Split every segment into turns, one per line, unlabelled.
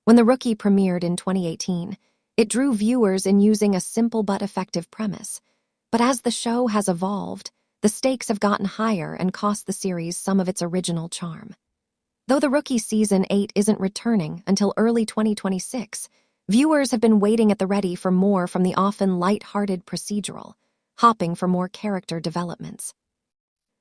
When The Rookie premiered in 2018, it drew viewers in using a simple but effective premise. But as the show has evolved, the stakes have gotten higher and cost the series some of its original charm. Though The Rookie Season 8 isn't returning until early 2026, viewers have been waiting at the ready for more from the often light-hearted procedural, hopping for more character developments.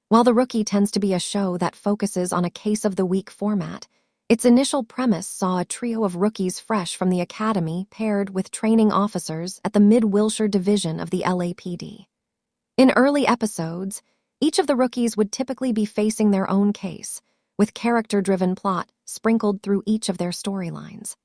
While The Rookie tends to be a show that focuses on a case-of-the-week format, its initial premise saw a trio of rookies fresh from the academy paired with training officers at the Mid-Wilshire Division of the LAPD. In early episodes, each of the rookies would typically be facing their own case, with character-driven plot sprinkled through each of their storylines.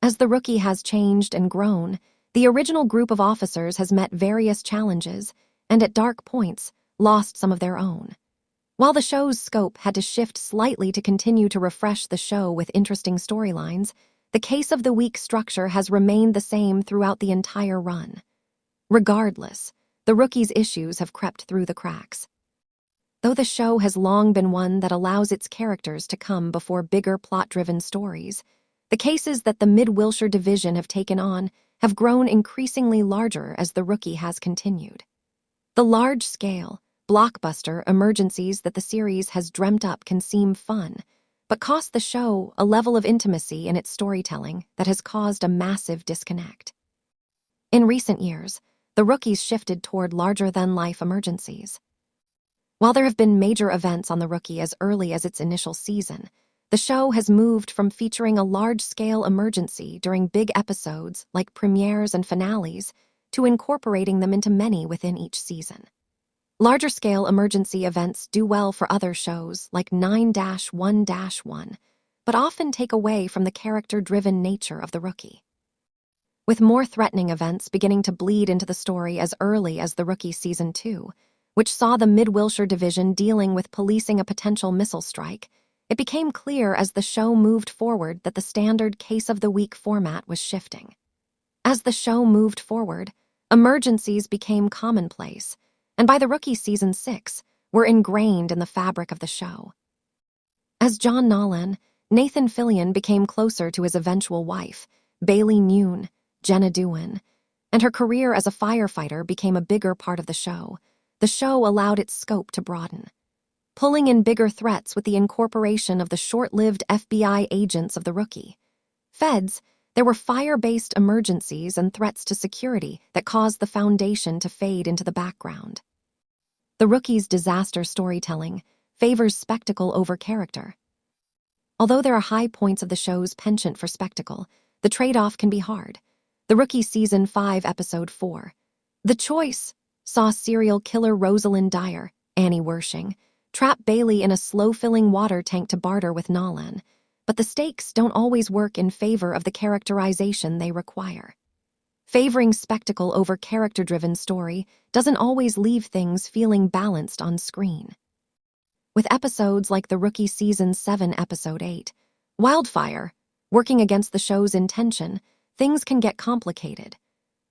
As The Rookie has changed and grown, the original group of officers has met various challenges and, at dark points, lost some of their own. While the show's scope had to shift slightly to continue to refresh the show with interesting storylines, the case-of-the-week structure has remained the same throughout the entire run. Regardless, The Rookie's issues have crept through the cracks. Though the show has long been one that allows its characters to come before bigger plot-driven stories, the cases that the Mid-Wilshire Division have taken on have grown increasingly larger as The Rookie has continued. The large-scale, blockbuster emergencies that the series has dreamt up can seem fun, but cost the show a level of intimacy in its storytelling that has caused a massive disconnect. In recent years, The Rookies shifted toward larger-than-life emergencies. While there have been major events on The Rookie as early as its initial season, the show has moved from featuring a large-scale emergency during big episodes like premieres and finales to incorporating them into many within each season. Larger-scale emergency events do well for other shows like 9-1-1, but often take away from the character-driven nature of The Rookie. With more threatening events beginning to bleed into the story as early as The Rookie Season 2, which saw the Mid-Wilshire Division dealing with policing a potential missile strike, it became clear as the show moved forward that the standard case-of-the-week format was shifting. As the show moved forward, emergencies became commonplace, and by The Rookie Season 6, were ingrained in the fabric of the show. As John Nolan, Nathan Fillion became closer to his eventual wife, Bailey Nune, Jenna Dewan, and her career as a firefighter became a bigger part of the show allowed its scope to broaden. Pulling in bigger threats with the incorporation of the short-lived FBI agents of The Rookie. Feds, there were fire-based emergencies and threats to security that caused the foundation to fade into the background. The Rookie's disaster storytelling favors spectacle over character. Although there are high points of the show's penchant for spectacle, the trade-off can be hard. The Rookie Season 5, Episode 4. The Choice saw serial killer Rosalind Dyer, Annie Wershing, trap Bailey in a slow-filling water tank to barter with Nolan, but the stakes don't always work in favor of the characterization they require. Favoring spectacle over character-driven story doesn't always leave things feeling balanced on screen. With episodes like The Rookie Season 7, Episode 8, Wildfire, working against the show's intention, things can get complicated.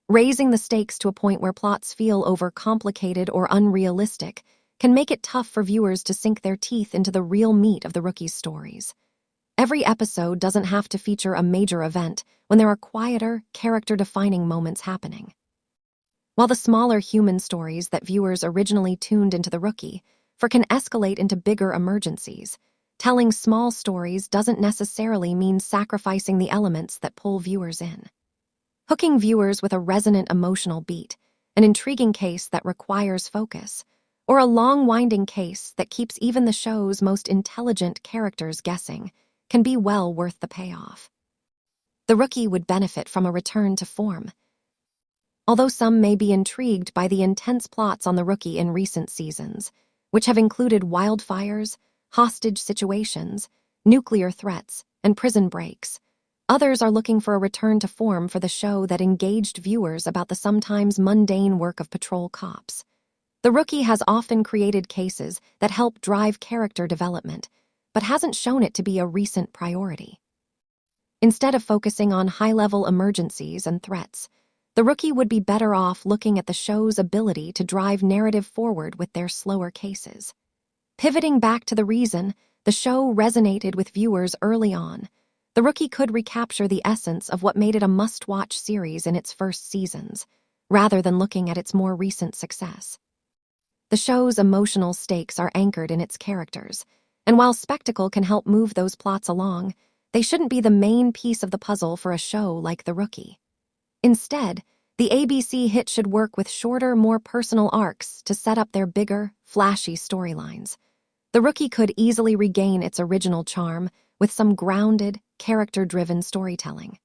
Raising the stakes to a point where plots feel overcomplicated or unrealistic can make it tough for viewers to sink their teeth into the real meat of The Rookie's stories. Every episode doesn't have to feature a major event when there are quieter, character-defining moments happening. While the smaller human stories that viewers originally tuned into The Rookie for can escalate into bigger emergencies, telling small stories doesn't necessarily mean sacrificing the elements that pull viewers in. Hooking viewers with a resonant emotional beat, an intriguing case that requires focus, or a long, winding case that keeps even the show's most intelligent characters guessing, can be well worth the payoff. The Rookie would benefit from a return to form. Although some may be intrigued by the intense plots on The Rookie in recent seasons, which have included wildfires, hostage situations, nuclear threats, and prison breaks, others are looking for a return to form for the show that engaged viewers about the sometimes mundane work of patrol cops. The Rookie has often created cases that help drive character development, but hasn't shown it to be a recent priority. Instead of focusing on high-level emergencies and threats, The Rookie would be better off looking at the show's ability to drive narrative forward with their slower cases. Pivoting back to the reason the show resonated with viewers early on, The Rookie could recapture the essence of what made it a must-watch series in its first seasons, rather than looking at its more recent success. The show's emotional stakes are anchored in its characters, and while spectacle can help move those plots along, they shouldn't be the main piece of the puzzle for a show like The Rookie. Instead, the ABC hit should work with shorter, more personal arcs to set up their bigger, flashy storylines. The Rookie could easily regain its original charm with some grounded, character-driven storytelling.